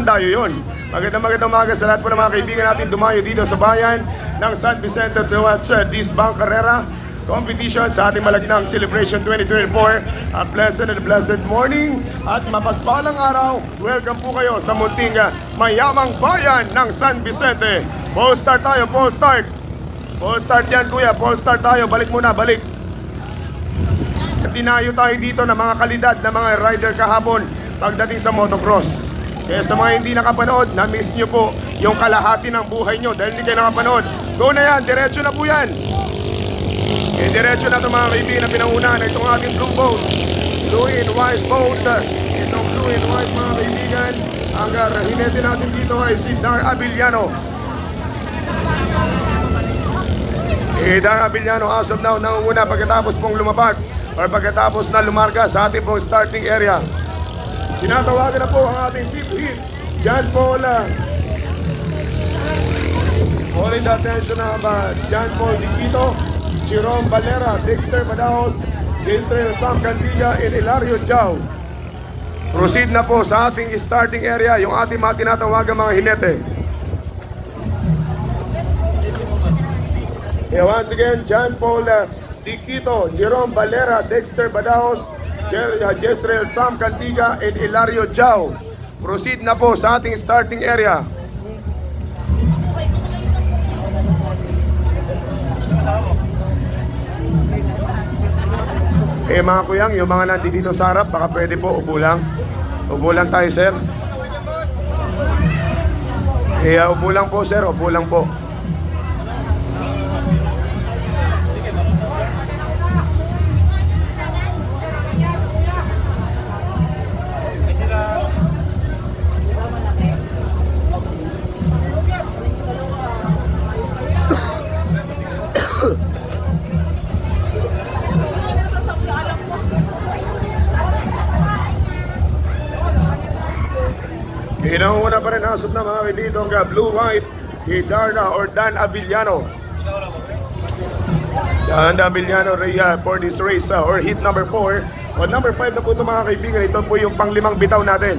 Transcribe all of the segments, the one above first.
Dayo yun. Magandang umaga sa lahat po ng mga kaibigan natin dumayo dito sa bayan ng San Vicente to watch this Bang Carrera competition sa ating malagnang Celebration 2024. A pleasant and blessed morning at mapagpalang araw. Welcome po kayo sa munting mayamang bayan ng San Vicente. Full start tayo, full start. Full start yan kuya, full start tayo. Balik muna, balik. Dinayo tayo dito ng mga kalidad na mga rider kahapon pagdating sa motocross. Kaya sa mga hindi nakapanood, na-miss nyo po yung kalahati ng buhay nyo dahil hindi kayo nakapanood. Go na yan, diretso na po yan. Okay, diretso na ito mga kaibigan na pinangunahan na itong ating blue boat. Blue and white boat. Itong blue and white mga kaibigan. Ang hinete natin dito ay si Dar Abiliano. Dar Abiliano as of now nangunguna pagkatapos pong lumapag or pagkatapos na lumarga sa ating pong starting area. Tinatawagan na po ang ating fifth hit, John Paul. Calling the attention of John Paul Diquito, Jerome Valera, Dexter Badaos, Israel Sam Cantiga, and Hilario Chao. Proceed na po sa ating starting area yung ating mga tinatawagan mga hinete. Once again, John Paul Diquito, Jerome Valera, Dexter Badaos, Jezreel Sam Cantiga, and Hilario Chao. Proceed na po sa ating starting area. Mga kuyang, yung mga nandito sa harap, baka pwede po, upo lang. Upo lang tayo, sir. Upo lang po, sir, upo lang po. Inauna pa rin hasot na mga kaibigan ng blue-white si Darna or Dan Abiliano. Dan Abiliano for this race or hit number 4. O number 5 na po ito mga kaibigan. Ito po yung panglimang bitaw natin.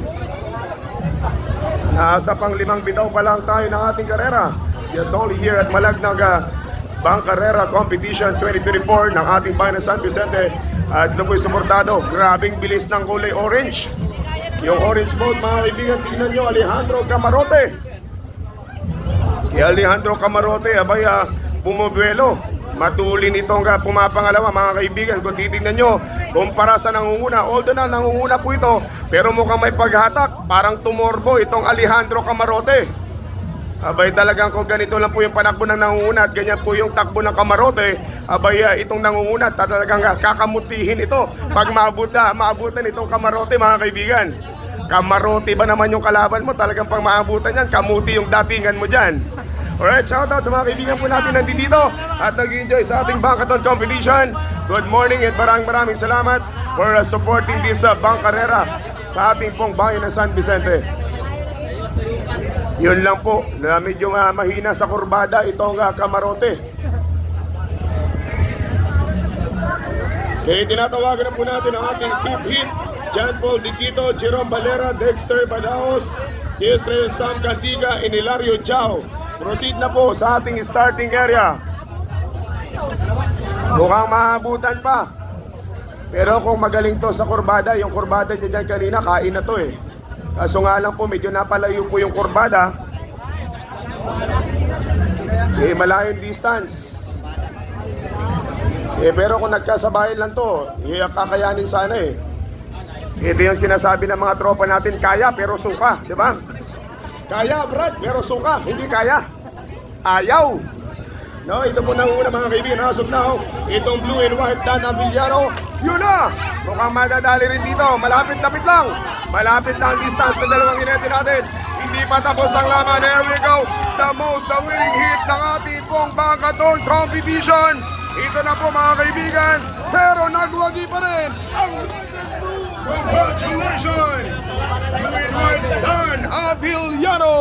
Nasa panglimang bitaw pa lang tayo ng ating karera. Yes, only here at Malagnag Bang Carrera Competition 2024 ng ating bayan ng San Vicente. At ito po yung suportado. Grabing bilis ng kulay orange. Yung orange boat mga kaibigan, tingnan nyo, Alejandro Camarote. Alejandro Camarote, abay bumubuelo. Matulin itong pumapangalawa mga kaibigan. Kung titignan nyo, kumpara sa nangunguna, although na nangunguna po ito, pero mukhang may paghatak, parang tumorbo itong Alejandro Camarote. Abay talagang kung ganito lang po yung panakbo ng nangunguna at ganyan po yung takbo ng Camarote, abay itong nangunguna talagang kakamutihin ito pag maabutan itong Camarote mga kaibigan. Camarote ba naman yung kalaban mo? Talagang pang maabutan yan, kamuti yung datingan mo dyan. Alright, shout out sa mga kaibigan po natin nandito at nag-enjoy sa ating Bankaton competition. Good morning and maraming salamat for supporting this Bang Carrera sa ating pong bayan ng San Vicente. Yun lang po, na medyo mahina sa kurbada itong Camarote. Kaya tinatawagan na po natin ang ating fifth hit, John Paul Diquito, Jerome Valera, Dexter Badaos, Israel Sam Cantiga, and Hilario Chao. Proceed na po sa ating starting area. Mukhang maabutan pa. Pero kung magaling to sa kurbada, yung kurbada niya dyan kanina, kain na to eh. Kaso nga lang po, medyo napalayo po yung kurbada. Malayong distance. Pero kung nagkasabayan lang to, kakayanin sana eh. Ito yung sinasabi ng mga tropa natin, kaya pero suka, di ba? Kaya Brad, pero suka, hindi kaya. Ayaw. No, ito po nanguna mga kaibigan, as of now, itong blue and white Dan Abiliano, yun na! Mukhang madadali rin dito, malapit-lapit lang. Malapit na ang distance ng dalawang hinete natin. Hindi pa tapos ang laban. There we go. The most winning hit ng ating pong Bankaton competition. Ito na po mga kaibigan. Pero nagwagi pa rin ang congratulations! Dan Abiliano!